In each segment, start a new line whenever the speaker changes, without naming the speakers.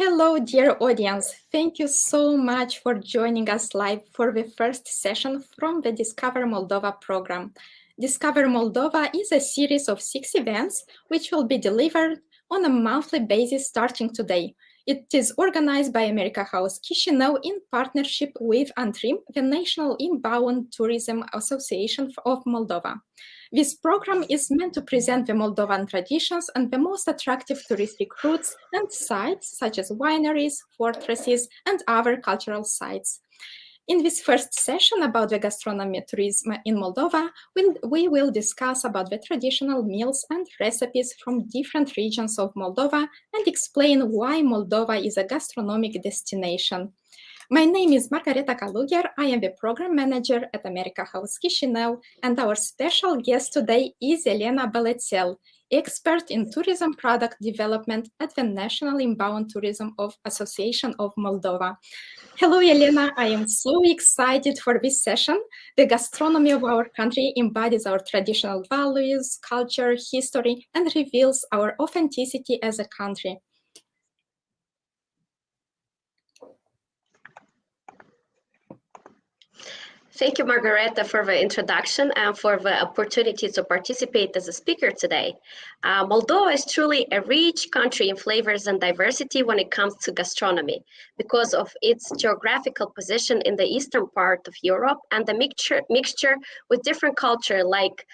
Hello, dear audience. Thank you so much for joining us live for the first session from the Discover Moldova program. Discover Moldova is a series of 6 events which will be delivered on a monthly basis starting today. It is organized by America House Chișinău in partnership with ANTRIM, the National Inbound Tourism Association of Moldova. This program is meant to present the Moldovan traditions and the most attractive touristic routes and sites, such as wineries, fortresses, and other cultural sites. In this first session about the gastronomy tourism in Moldova, we will discuss about the traditional meals and recipes from different regions of Moldova and explain why Moldova is a gastronomic destination. My name is Margareta Kaluger. I am the program manager at America House Chișinău, and our special guest today is Elena Bălățel, expert in tourism product development at the National Inbound Tourism Association of Moldova. Hello, Elena. I am so excited for this session. The gastronomy of our country embodies our traditional values, culture, history, and reveals our authenticity as a country.
Thank you, Margareta, for the introduction and for the opportunity to participate as a speaker today. Moldova is truly a rich country in flavors and diversity when it comes to gastronomy because of its geographical position in the eastern part of Europe and the mixture with different culture, like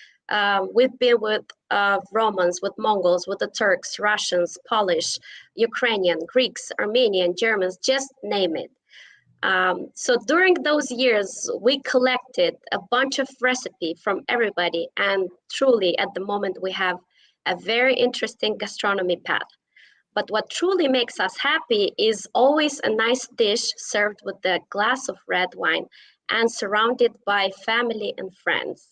we've been with Romans, with Mongols, with the Turks, Russians, Polish, Ukrainian, Greeks, Armenian, Germans, just name it. So during those years, we collected a bunch of recipes from everybody, and truly at the moment we have a very interesting gastronomy path. But what truly makes us happy is always a nice dish served with a glass of red wine and surrounded by family and friends.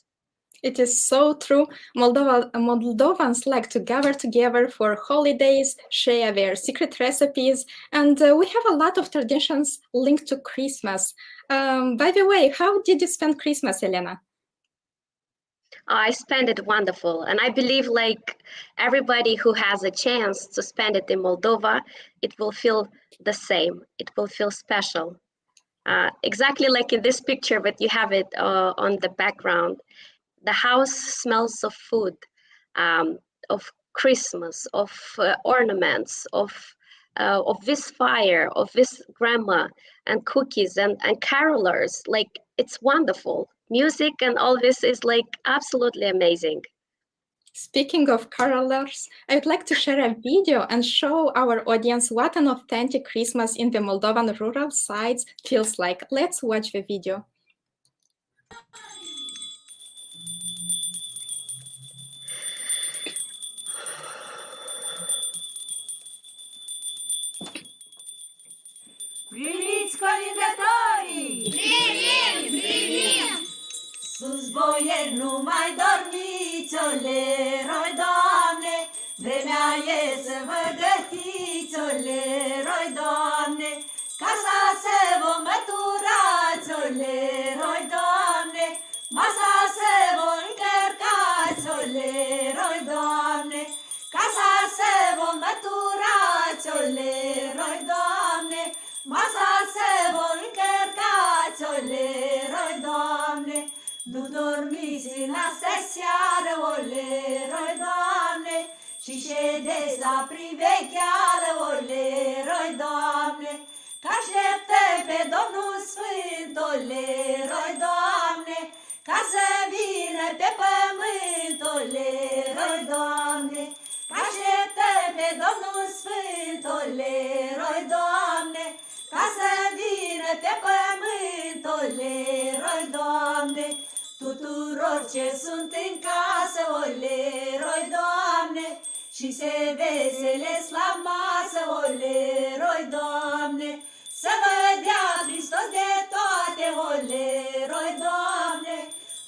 It is so true. Moldovans like to gather together for holidays, share their secret recipes, and we have a lot of traditions linked to Christmas. By the way, how did you spend Christmas, Elena?
I spent it wonderful, and I believe like everybody who has a chance to spend it in Moldova, it will feel the same. It will feel special. Exactly like in this picture, but you have it on the background. The house smells of food, of Christmas, of ornaments, of this fire, of this grandma and cookies and carolers. Like, it's wonderful. Music and all this is like absolutely amazing.
Speaking of carolers, I would like to share a video and show our audience what an authentic Christmas in the Moldovan rural sites feels like. Let's watch the video.
Priviți colindătorii!
Privim, privim!
Sus boieri, nu mai dormiți, oleroi, Doamne! Vremea e să vă gătiți, oleroi, Doamne! Casa să vă măturați, oleroi, Doamne! Masa să vă încărcați, oleroi, Doamne! Casa să vă măturați, oleroi, Doamne! Masa să vă încărcați, oleroi, Doamne! Nu dormiți în astă seară, oleroi, Doamne! Și ședeți la privecheală, oleroi, Doamne! Că așteptăm pe Domnul Sfânt, oleroi, Doamne! Ca să vină pe pământ, oleroi, Doamne! Că așteptăm pe Domnul Sfânt, oleroi, Doamne! Ca să vină pe pământ, oleroi, Doamne! Tuturor ce sunt în casă, oleroi, Doamne! Și se veselesc la masă, oleroi, Doamne! Să vă dea Hristos de toate, oleroi, Doamne!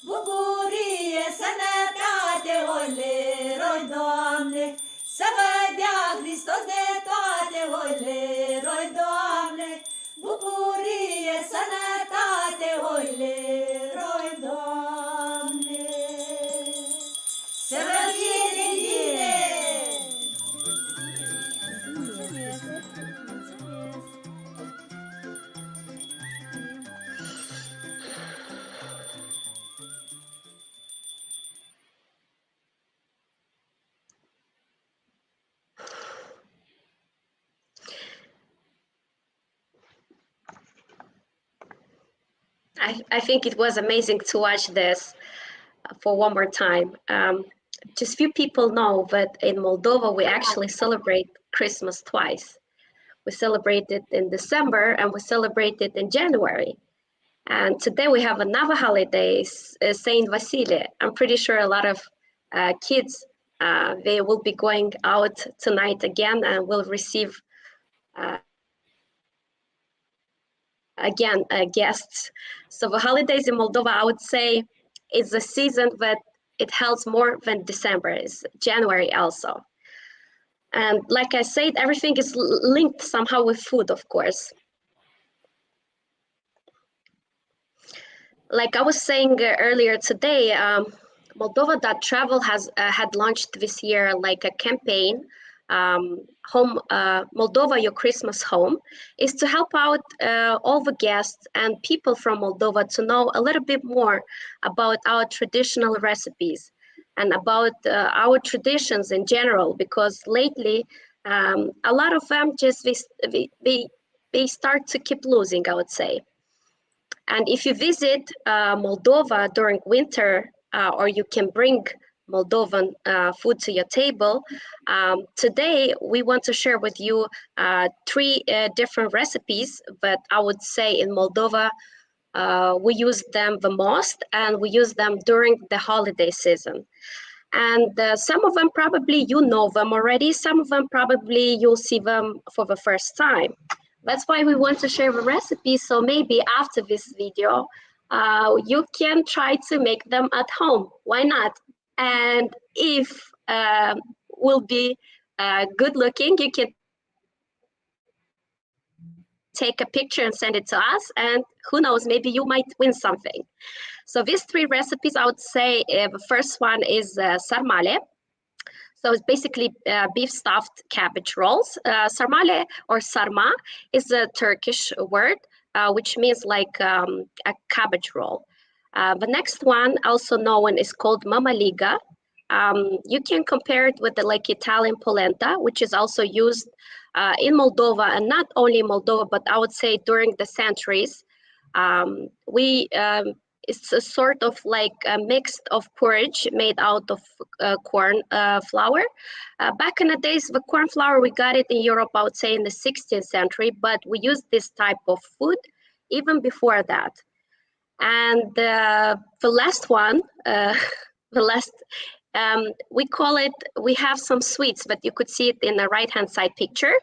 Bucurie, sănătate, oleroi, Doamne! Să vă dea Hristos de toate, oleroi, Doamne! Bucurie, sănătate, oleroi, Doamne! Să vă fie de bine!
I think it was amazing to watch this for one more time. Just few people know, but in Moldova, we actually celebrate Christmas twice. We celebrate it in December and we celebrate it in January. And today we have another holiday, Saint Vasile. I'm pretty sure a lot of kids, they will be going out tonight again and will receive again guests. So the holidays in Moldova, I would say, is a season that it holds more than December, is January also. And like I said, everything is linked somehow with food, of course. Like I was saying earlier today, Moldova.travel has had launched this year like a campaign, Moldova, your Christmas home, is to help out all the guests and people from Moldova to know a little bit more about our traditional recipes and about our traditions in general, because lately a lot of them just they start to keep losing, I would say. And if you visit Moldova during winter, or you can bring Moldovan food to your table, today we want to share with you 3 different recipes that I would say in Moldova we use them the most, and we use them during the holiday season. And some of them probably you know them already, some of them probably you'll see them for the first time. That's why we want to share the recipes, so maybe after this video, you can try to make them at home. Why not? And if will be good looking, you can take a picture and send it to us, and who knows, maybe you might win something. So these 3 recipes, I would say the first one is sarmale. So it's basically beef stuffed cabbage rolls. Sarmale or sarma is a Turkish word, which means like a cabbage roll. The next one, also known, is called Mamaliga. You can compare it with the like Italian polenta, which is also used in Moldova, and not only in Moldova, but I would say during the centuries. It's a sort of like a mix of porridge made out of corn flour. Back in the days, the corn flour, we got it in Europe, I would say in the 16th century, but we used this type of food even before that. And the last one, we call it, we have some sweets, but you could see it in the right-hand side picture.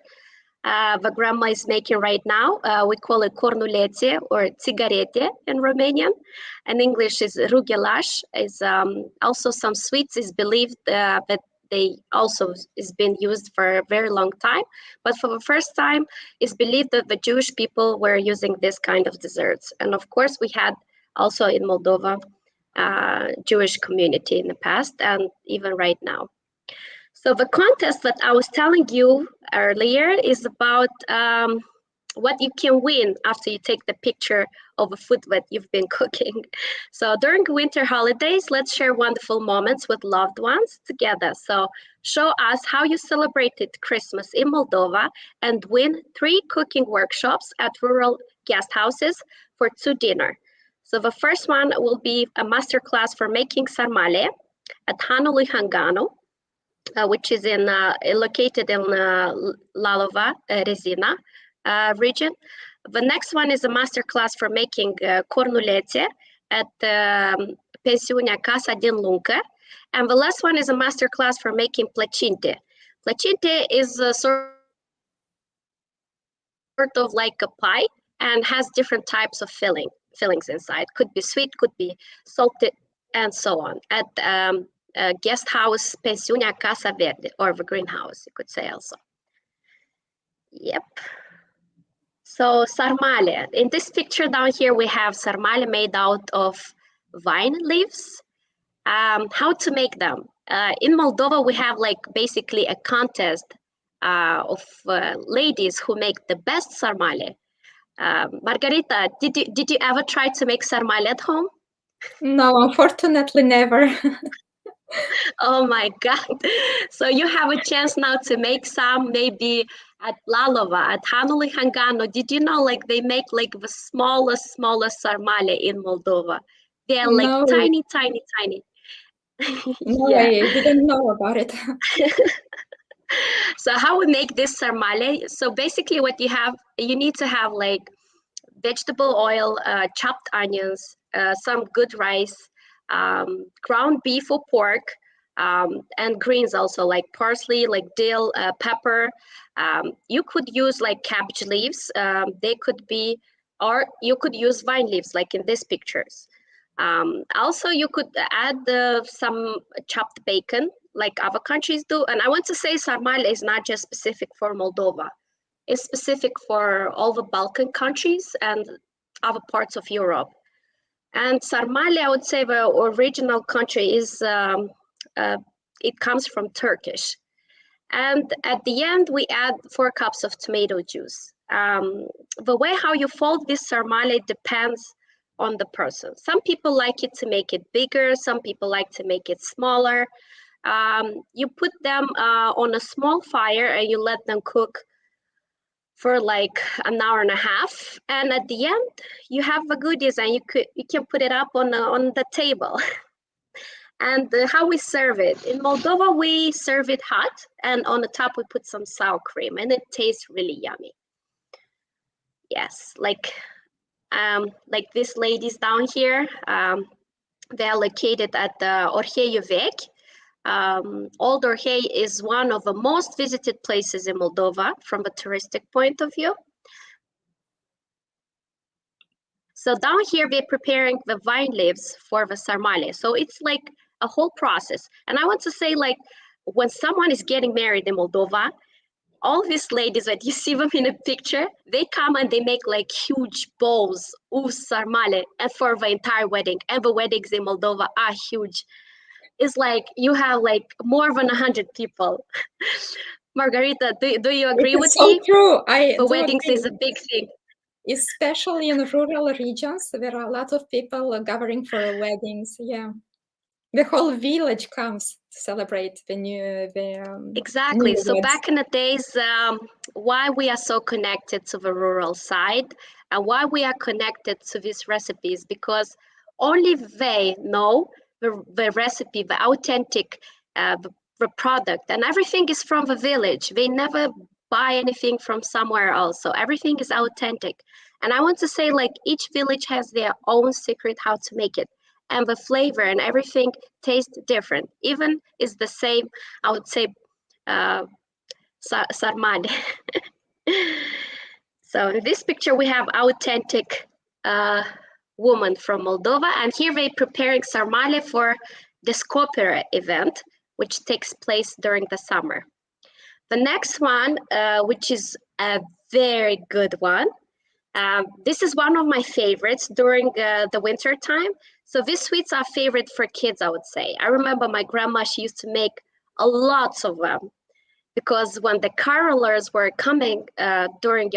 The grandma is making right now. We call it cornulețe or țigarete in Romanian. In English is rugelaș. Is also some sweets. Is believed that they also is been used for a very long time. But for the first time, it's believed that the Jewish people were using this kind of desserts. And of course, we had also in Moldova Jewish community in the past and even right now. So the contest that I was telling you earlier is about what you can win after you take the picture of a food that you've been cooking. So during winter holidays, let's share wonderful moments with loved ones together. So show us how you celebrated Christmas in Moldova and win 3 cooking workshops at rural guest houses for 2 dinners. So the first one will be a masterclass for making sarmale at Sergio Hangano, which is located in Lalova, Rezina region. The next one is a masterclass for making cornulețe at pensiunea Casa De Luca. And the last one is a masterclass for making plăcinte. Plăcinte is a sort of like a pie and has different types of fillings inside. Could be sweet, could be salted, and so on. At guest house, pensiunea Casa Verde, or the greenhouse, you could say also. Yep. So sarmale. In this picture down here, we have sarmale made out of vine leaves. How to make them? In Moldova, we have like basically a contest of ladies who make the best sarmale. Margarita, did you ever try to make sarmale at home?
No, unfortunately, never.
Oh my God. So you have a chance now to make some, maybe at Lalova, at Hanului Hangano. Did you know like they make like the smallest sarmale in Moldova? They're like
No,
tiny.
no,
Yeah.
I didn't know about it.
So how we make this sarmale? So basically what you need to have like vegetable oil, chopped onions, some good rice, ground beef or pork, and greens also like parsley, like dill, pepper. You could use like cabbage leaves. They could be, or you could use vine leaves like in these pictures. Also, you could add some chopped bacon like other countries do. And I want to say sarmale is not just specific for Moldova. It's specific for all the Balkan countries and other parts of Europe. And sarmale, I would say the original country is, it comes from Turkish. And at the end, we add 4 cups of tomato juice. The way how you fold this sarmale depends on the person. Some people like it to make it bigger. Some people like to make it smaller. You put them on a small fire and you let them cook for like an hour and a half. And at the end, you have the goodies and you can put it up on the table. And how we serve it. In Moldova, we serve it hot, and on the top we put some sour cream, and it tastes really yummy. Yes, like these ladies down here, they are located at the Orheiu Vechi. Old Orhei is one of the most visited places in Moldova from a touristic point of view. So down here, we're preparing the vine leaves for the sarmale. So it's like a whole process. And I want to say, like, when someone is getting married in Moldova, all these ladies that you see them in a picture, they come and they make like huge bowls of sarmale and for the entire wedding. And the weddings in Moldova are huge. It's like you have like more than 100 people. Margarita, do you agree with
so
me?
True.
The weddings is a big thing.
Especially in rural regions, there are a lot of people gathering for weddings. Yeah, the whole village comes to celebrate the new.
Exactly. So back in the days, why we are so connected to the rural side and why we are connected to these recipes, because only they know the recipe, the authentic the product, and everything is from the village. They never buy anything from somewhere else. So everything is authentic. And I want to say, like, each village has their own secret how to make it. And the flavor and everything tastes different. Even is the same, I would say, sarmale. So in this picture, we have authentic woman from Moldova. And here they're preparing sarmale for the Scopere event, which takes place during the summer. The next one, which is a very good one, this is one of my favorites during the winter time. So these sweets are favorite for kids, I would say. I remember my grandma, she used to make a lot of them because when the carolers were coming during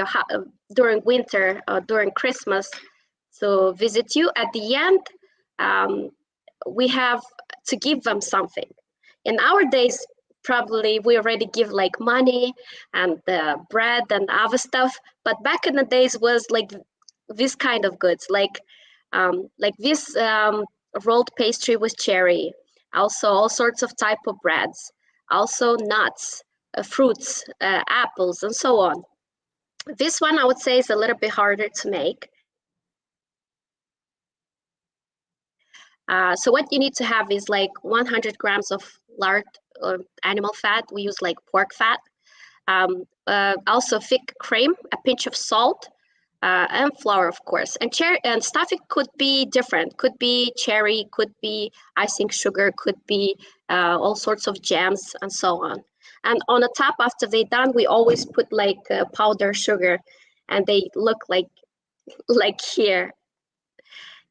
winter, during Christmas to visit you, at the end, we have to give them something. In our days, probably we already give like money and bread and other stuff, but back in the days was like this kind of goods, like this rolled pastry with cherry, also all sorts of type of breads, also nuts, fruits, apples, and so on. This one I would say is a little bit harder to make. So what you need to have is like 100 grams of lard, animal fat. We use like pork fat. Also thick cream, a pinch of salt, and flour, of course. And stuffing could be different. Could be cherry, could be icing sugar, could be all sorts of jams, and so on. And on the top, after they're done, we always put like powdered sugar, and they look like here.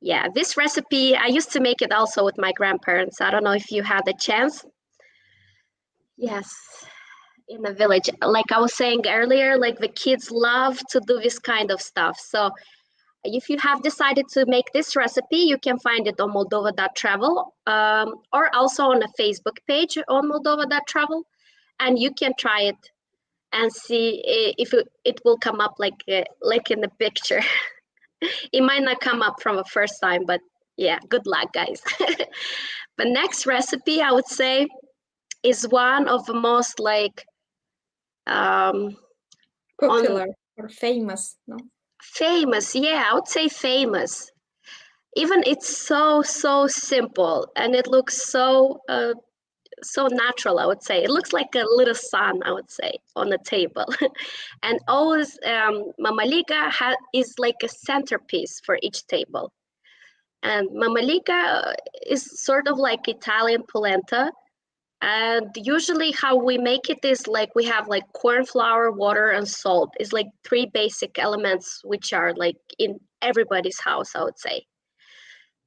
Yeah, this recipe, I used to make it also with my grandparents. I don't know if you had the chance. Yes, in the village. Like I was saying earlier, like the kids love to do this kind of stuff. So if you have decided to make this recipe, you can find it on moldova.travel or also on a Facebook page on moldova.travel, and you can try it and see if it will come up like in the picture. It might not come up from the first time, but yeah, good luck, guys. The next recipe, I would say, is one of the most like
popular or famous, no?
Famous, yeah, I would say famous. Even it's so simple, and it looks so natural, I would say. It looks like a little sun, I would say, on the table. And always Mamaliga is like a centerpiece for each table. And Mamaliga is sort of like Italian polenta. And usually how we make it is like we have like corn flour, water, and salt. It's like three basic elements which are like in everybody's house, I would say.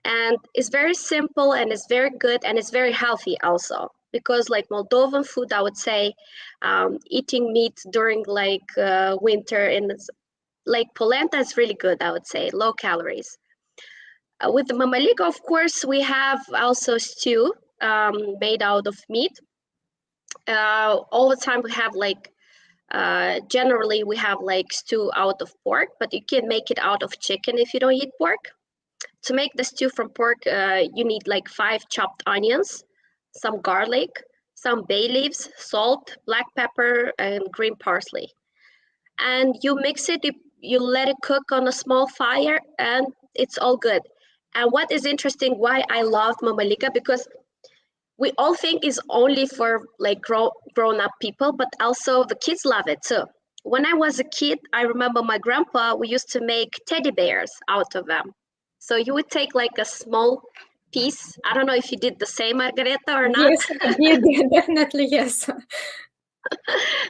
And it's very simple and it's very good and it's very healthy also. Because like Moldovan food, I would say, eating meat during like winter and like polenta is really good, I would say, low calories. With the Mamaliga, of course, we have also stew made out of meat. All the time we have like, generally we have like stew out of pork, but you can make it out of chicken if you don't eat pork. To make the stew from pork, you need like 5 chopped onions, some garlic, some bay leaves, salt, black pepper, and green parsley. And you mix it, you let it cook on a small fire, and it's all good. And what is interesting, why I loved Mamaliga, because we all think is only for like grown-up people, but also the kids love it too. When I was a kid, I remember my grandpa, we used to make teddy bears out of them. So you would take like a small piece. I don't know if you did the same, Margareta, or not.
Yes, I did. Definitely, yes.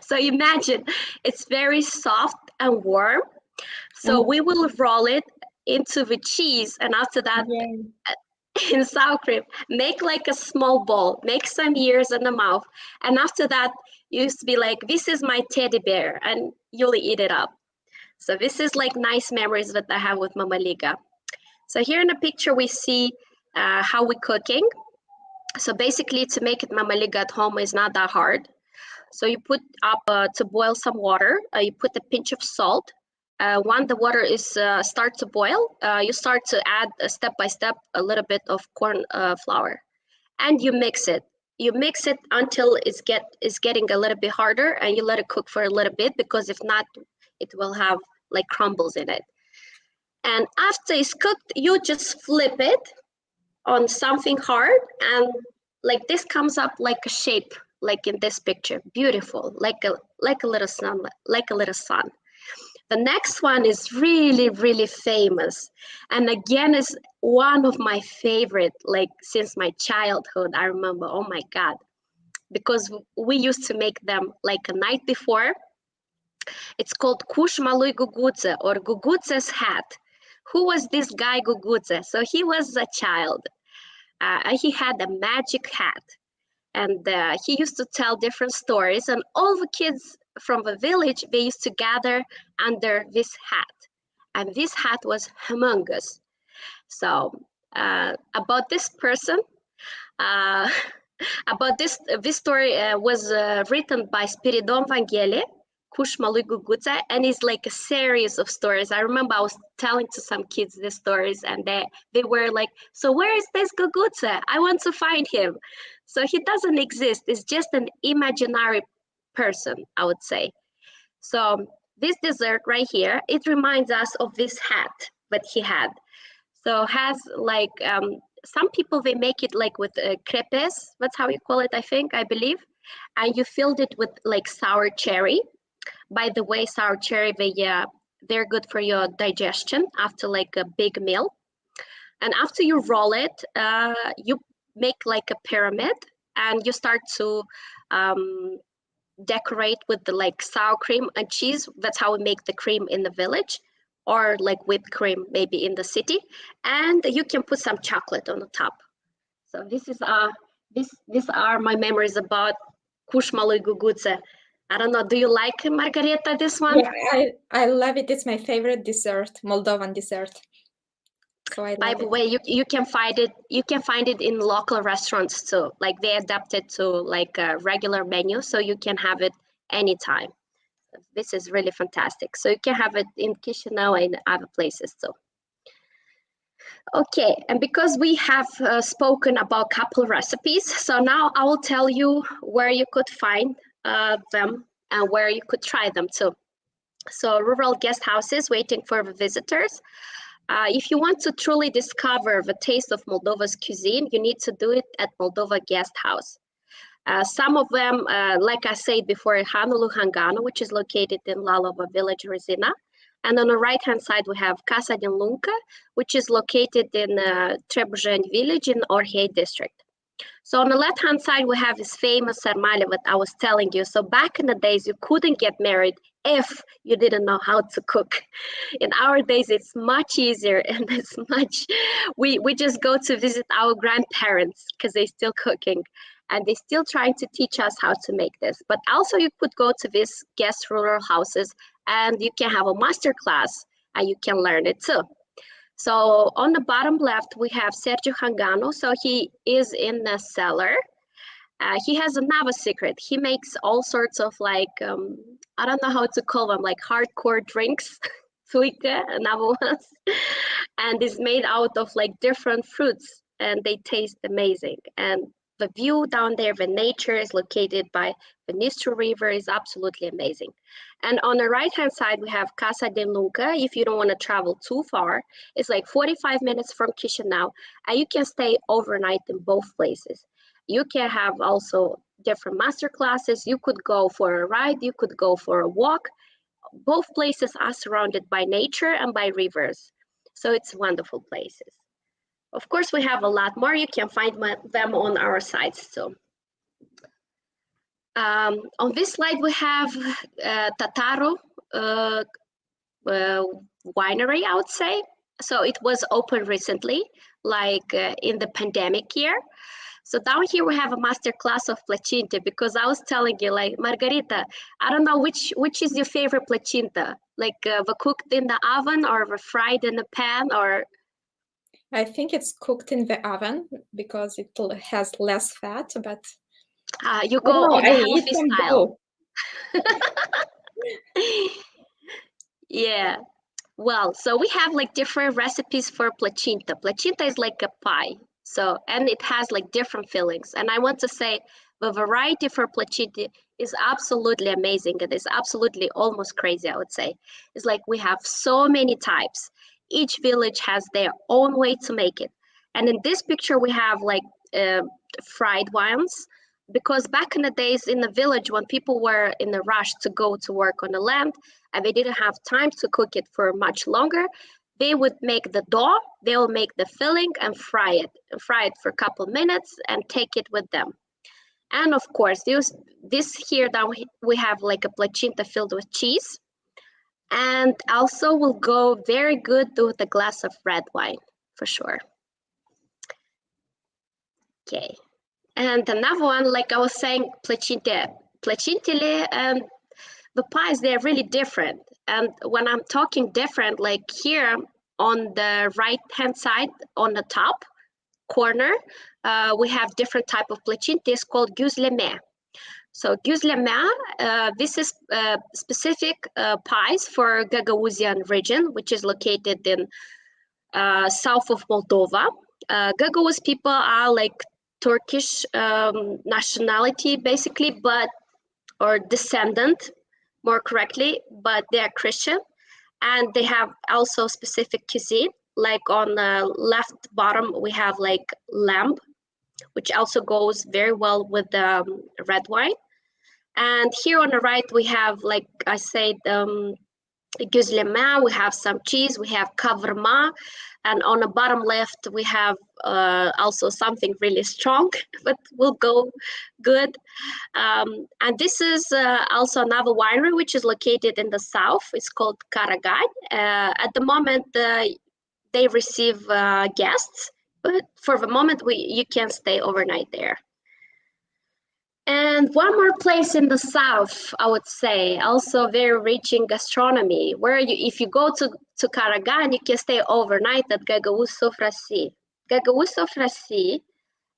So imagine, it's very soft and warm. So we will roll it into the cheese, and after that, in sour cream, make like a small ball, make some ears in the mouth, and after that, you used to be like, this is my teddy bear, and you'll eat it up. So this is like nice memories that I have with Mamaliga. So here in the picture, we see how we're cooking. So basically, to make it Mamaliga at home is not that hard. So you put up to boil some water. You put a pinch of salt. When the water is start to boil, you start to add step by step a little bit of corn flour, and you mix it. You mix it until it's getting a little bit harder, and you let it cook for a little bit, because if not, it will have like crumbles in it. And after it's cooked, you just flip it on something hard, and like this comes up like a shape, like in this picture, beautiful, like a little sun, like a little sun. The next one is really famous, and again is one of my favorite, like since my childhood. I remember, oh my God, because we used to make them like a night before. It's called Kush Malui Gugudze, or Gugudze's hat. Who was this guy Gugudze? So he was a child. He had a magic hat, and he used to tell different stories, and all the kids from the village, they used to gather under this hat, and this hat was humongous. So about this person, about this story was written by Spiridon Vanghele, Kushmalu Gugudze, and it's like a series of stories. I remember I was telling to some kids these stories, and they were like, so where is this Gugudze? I want to find him. So he doesn't exist. It's just an imaginary person, I would say. So this dessert right here, it reminds us of this hat that he had. So has like, some people, they make it like with crepes. That's how you call it, I believe. And you filled it with like sour cherry. By the way, sour cherry, they're good for your digestion after like a big meal. And after you roll it, you make like a pyramid, and you start to decorate with the like sour cream and cheese. That's how we make the cream in the village, or like whipped cream maybe in the city. And you can put some chocolate on the top. So this is these are my memories about Kushmalu Gugudze. I don't know, do you like, Margareta, this one?
Yeah, I love it. It's my favorite dessert, Moldovan dessert. So
By the way, you can find it in local restaurants too. Like they adapt it to like a regular menu, so you can have it anytime. this is really fantastic. So you can have it in Chisinau and other places too. Okay, and because we have spoken about a couple recipes, so now I will tell you where you could find them and where you could try them too. So rural guest houses waiting for the visitors. If you want to truly discover the taste of Moldova's cuisine, you need to do it at Moldova Guest House. Some of them, like I said before, Sergio Hangano, which is located in Lalova village, Rezina. And on the right-hand side, we have Casa De Luca, which is located in Trebujeni village in Orhei district. So on the left-hand side, we have this famous Sarmale that I was telling you. So back in the days, you couldn't get married if you didn't know how to cook. In our days, it's much easier and it's much, we just go to visit our grandparents because they're still cooking and they're still trying to teach us how to make this. But also you could go to these guest rural houses and you can have a master class and you can learn it too. So on the bottom left, we have Sergio Hangano. So he is in the cellar. He has another secret. He makes all sorts of like, I don't know how to call them, like hardcore drinks, suica and other ones. And it's made out of like different fruits and they taste amazing. And the view down there, the nature is located by the Nistru River is absolutely amazing. And on the right-hand side, we have Casa De Luca. If you don't want to travel too far, it's like 45 minutes from Chisinau, and you can stay overnight in both places. You can have also different master classes. You could go for a ride. You could go for a walk. Both places are surrounded by nature and by rivers. So it's wonderful places. Of course, we have a lot more. You can find them on our sites too. On this slide, we have Tataro winery, I would say. So it was open recently, like in the pandemic year. So down here we have a master class of placinte because I was telling you, like, Margarita, I don't know which is your favorite placinte, like the cooked in the oven or the fried in the pan, or?
I think it's cooked in the oven because it has less fat, but
you go on the healthy style. Yeah. Well, so we have like different recipes for placinte. Placinte is like a pie. So, and it has like different fillings. And I want to say the variety for placinte is absolutely amazing. It is absolutely almost crazy, I would say. It's like we have so many types. Each village has their own way to make it. And in this picture, we have like fried ones, because back in the days in the village, when people were in a rush to go to work on the land and they didn't have time to cook it for much longer, they would make the dough, they will make the filling and fry it for a couple minutes and take it with them. And of course, this here down we have like a placinte filled with cheese. And also will go very good with a glass of red wine, for sure. Okay, and another one, like I was saying, placintele and the pies, they're really different. And when I'm talking different, like here on the right-hand side, on the top corner, we have different type of placintes called guzleme. So guzleme, this is specific pies for Gagauzian region, which is located in south of Moldova. Gagauz people are like Turkish nationality, basically, or descendant, more correctly, but they are Christian. And they have also specific cuisine, like on the left bottom, we have like lamb, which also goes very well with the red wine. And here on the right, we have, like I said, guzleme, we have some cheese, we have kavurma, and on the bottom left, we have also something really strong, but will go good. And this is also another winery, which is located in the south. It's called Karagani. At the moment, they receive guests, but for the moment, you can stay overnight there. And one more place in the south, I would say, also very rich in gastronomy, where if you go to Karagani, you can stay overnight at Gagauz Sofrasi. Gagauz Sofrasi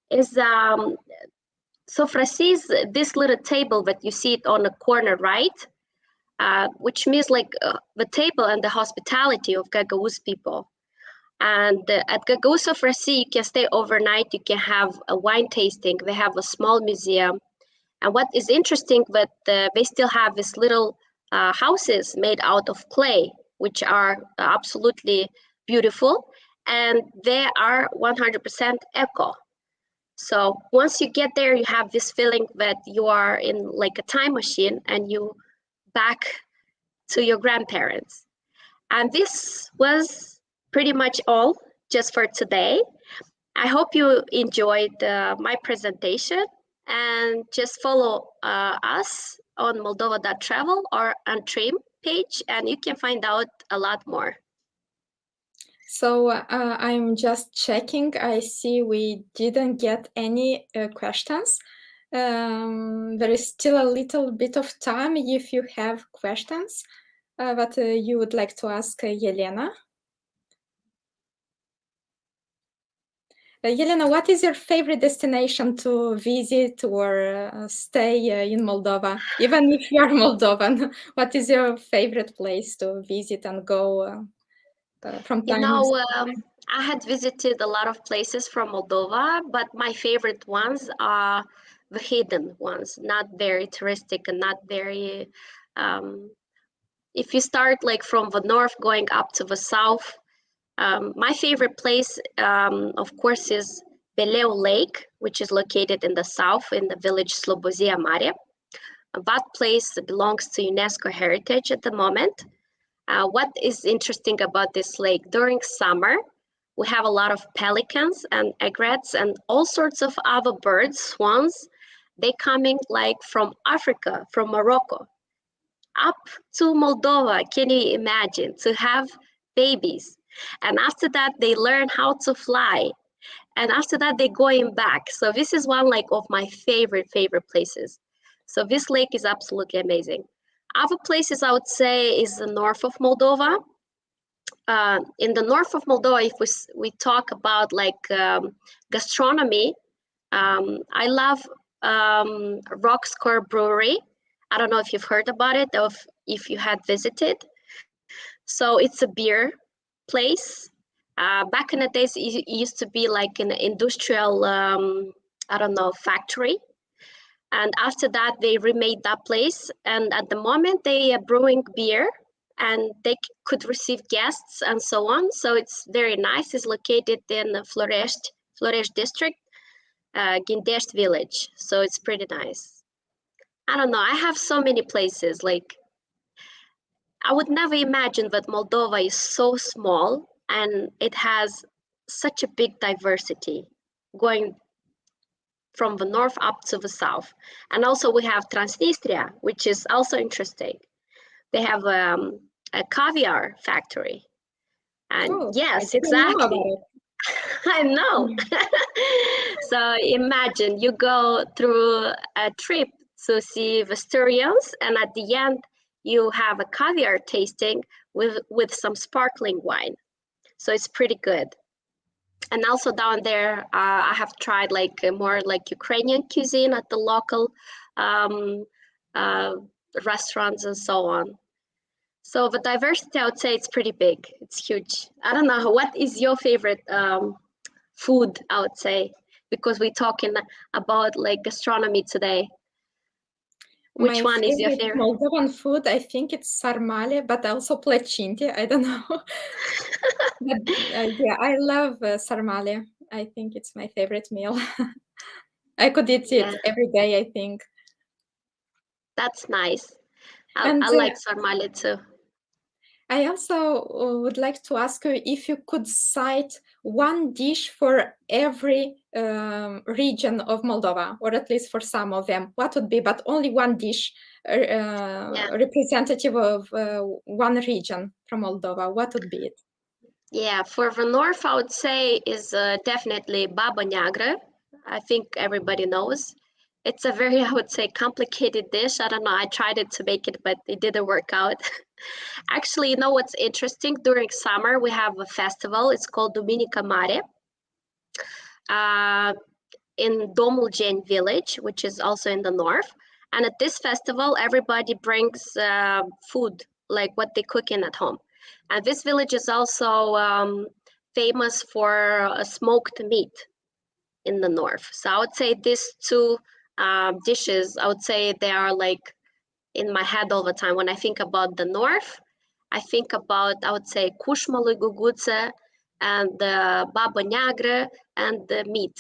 is Sofrasi is this little table that you see it on the corner right. which means like the table and the hospitality of Gagauz people. And at Gagauz of Rasi, you can stay overnight. You can have a wine tasting. They have a small museum. And what is interesting, that they still have these little houses made out of clay, which are absolutely beautiful. And they are 100% eco. So once you get there, you have this feeling that you are in like a time machine and you back to your grandparents. And this was pretty much all just for today. I hope you enjoyed my presentation, and just follow us on Moldova.travel or on Trim page, and you can find out a lot more.
So I'm just checking. I see we didn't get any questions. There is still a little bit of time if you have questions that you would like to ask Elena. Elena, what is your favorite destination to visit or stay in Moldova? Even if you are Moldovan, what is your favorite place to visit and go from time to time?
I had visited a lot of places from Moldova, but my favorite ones are the hidden ones, not very touristic and not very, if you start like from the north going up to the south, my favorite place, of course, is Belleau Lake, which is located in the south in the village Slobozia Mare. That place belongs to UNESCO Heritage at the moment. What is interesting about this lake, during summer, we have a lot of pelicans and egrets and all sorts of other birds, swans. They coming like from Africa, from Morocco, up to Moldova. Can you imagine to have babies? And after that, they learn how to fly. And after that, they going back. So this is one like of my favorite places. So this lake is absolutely amazing. Other places I would say is the north of Moldova. In the north of Moldova, if we talk about like gastronomy, I love Rockscore Brewery. I don't know if you've heard about it or if you had visited. So it's a beer place. Back in the days, it used to be like an industrial, I don't know, factory. And after that, they remade that place. And at the moment, they are brewing beer and they could receive guests and so on. So it's very nice. It's located in the Florești district, Ghindești village. So it's pretty nice. I don't know. I have so many places. Like, I would never imagine that Moldova is so small and it has such a big diversity going from the north up to the south. And also we have Transnistria, which is also interesting. They have a caviar factory. And yes, exactly. I know. So imagine you go through a trip to see the Sturians, and at the end, you have a caviar tasting with some sparkling wine. So it's pretty good. And also down there, I have tried like more like Ukrainian cuisine at the local restaurants and so on. So the diversity, I would say it's pretty big. It's huge. I don't know, what is your favorite food, I would say, because we're talking about like gastronomy today. Which one is your favorite?
Moldovan food, I think it's sarmale, but also plăcinte. I don't know. But, yeah, I love sarmale. I think it's my favorite meal. I could eat it every day, I think.
That's nice. I like sarmale too.
I also would like to ask you if you could cite one dish for every region of Moldova, or at least for some of them. What would be, but only one dish representative of one region from Moldova? What would be it?
Yeah, for the north, I would say is definitely baba neagră. I think everybody knows. It's a very, I would say, complicated dish. I don't know, I tried it to make it, but it didn't work out. Actually, you know what's interesting? During summer, we have a festival. It's called Duminica Mare in Domulgeni village, which is also in the north. And at this festival, everybody brings food, like what they cook in at home. And this village is also famous for smoked meat in the north. So I would say these two dishes, I would say they are like in my head all the time. When I think about the north, I think about, I would say, kushmalu guguță and the baba neagră and the meat.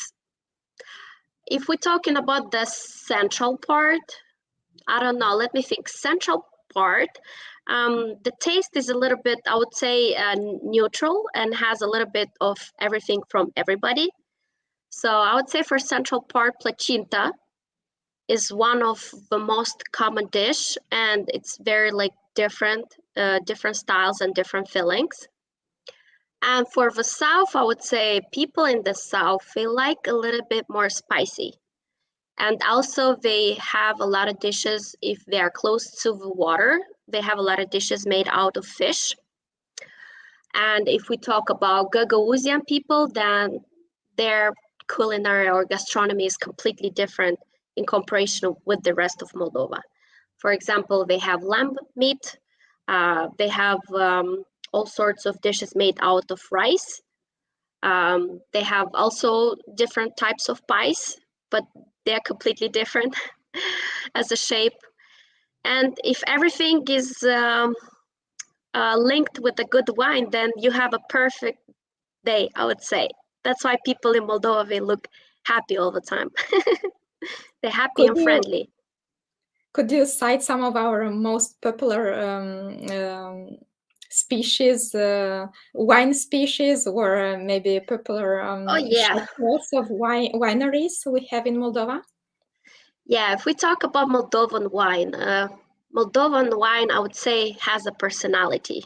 If we're talking about the central part, I don't know, let me think. Central part, the taste is a little bit, I would say, neutral and has a little bit of everything from everybody. So I would say for central part, placinta is one of the most common dish, and it's very like different styles and different fillings. And for the south, I would say people in the south, they like a little bit more spicy. And also they have a lot of dishes, if they are close to the water, they have a lot of dishes made out of fish. And if we talk about Gagauzian people, then their culinary or gastronomy is completely different in comparison with the rest of Moldova. For example, they have lamb meat, they have all sorts of dishes made out of rice. They have also different types of pies, but they're completely different as a shape. And if everything is linked with a good wine, then you have a perfect day, I would say. That's why people in Moldova, they look happy all the time. They're happy and friendly.
Could you cite some of our most popular species, wine species, or maybe popular chateaus of wineries we have in Moldova?
Yeah, if we talk about Moldovan wine, I would say has a personality.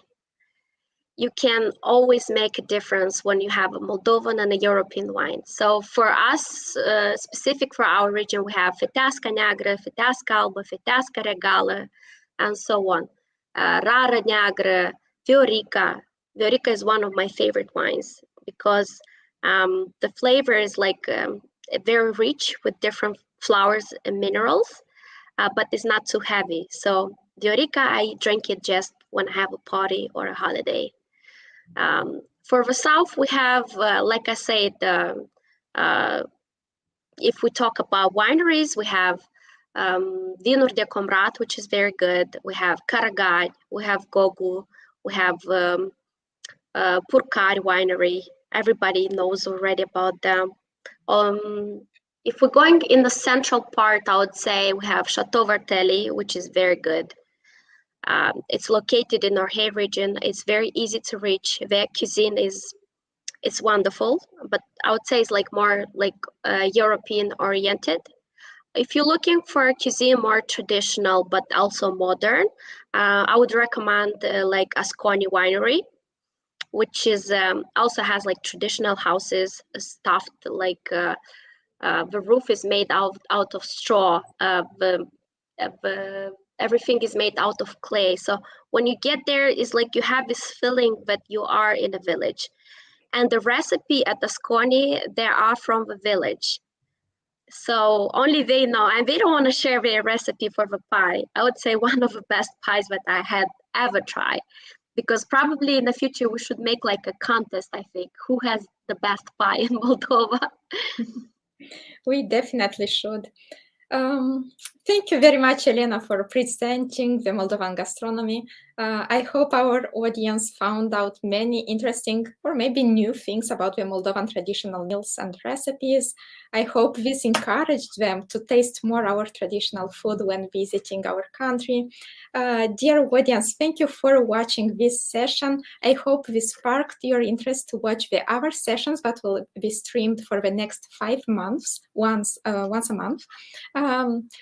You can always make a difference when you have a Moldovan and a European wine. So for us, specific for our region, we have Feteasca Neagră, Feteasca Albă, Feteasca Regală, and so on. Rară Neagră, Viorica. Viorica is one of my favorite wines because the flavor is like very rich with different flowers and minerals, but it's not too heavy. So Viorica, I drink it just when I have a party or a holiday. For the south, we have, like I said, if we talk about wineries, we have Vinuri de Comrat, which is very good. We have Caragad, we have Gogu, we have Purcari Winery. Everybody knows already about them. If we're going in the central part, I would say we have Chateau Vertelli, which is very good. It's located in our Hay region. It's very easy to reach. Their cuisine it's wonderful, but I would say it's like more like European oriented. If you're looking for a cuisine more traditional but also modern, I would recommend like Asconi Winery, which is also has like traditional houses stuffed like the roof is made out of straw. Everything is made out of clay. So when you get there, it's like you have this feeling that you are in a village. And the recipe at Asconi, they are from the village. So only they know, and they don't want to share their recipe for the pie. I would say one of the best pies that I had ever tried, because probably in the future we should make like a contest, I think, who has the best pie in Moldova.
We definitely should. Thank you very much, Elena, for presenting the Moldovan gastronomy. I hope our audience found out many interesting or maybe new things about the Moldovan traditional meals and recipes. I hope this encouraged them to taste more our traditional food when visiting our country. Dear audience, thank you for watching this session. I hope this sparked your interest to watch the other sessions that will be streamed for the next 5 months, once a month.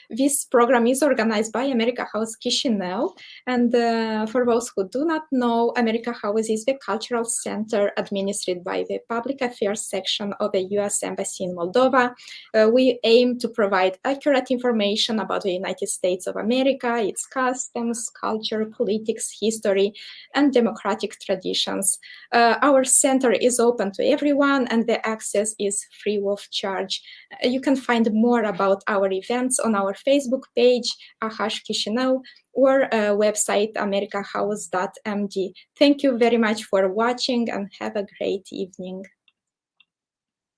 This program is organized by America House Chișinău, and for those who do not know, America House is the cultural center administered by the Public Affairs section of the U.S. Embassy in Moldova. We aim to provide accurate information about the United States of America, its customs, culture, politics, history, and democratic traditions. Our center is open to everyone, and the access is free of charge. You can find more about our events on our Facebook Facebook page, AH Chișinău, or website americahouse.md. Thank you very much for watching and have a great evening.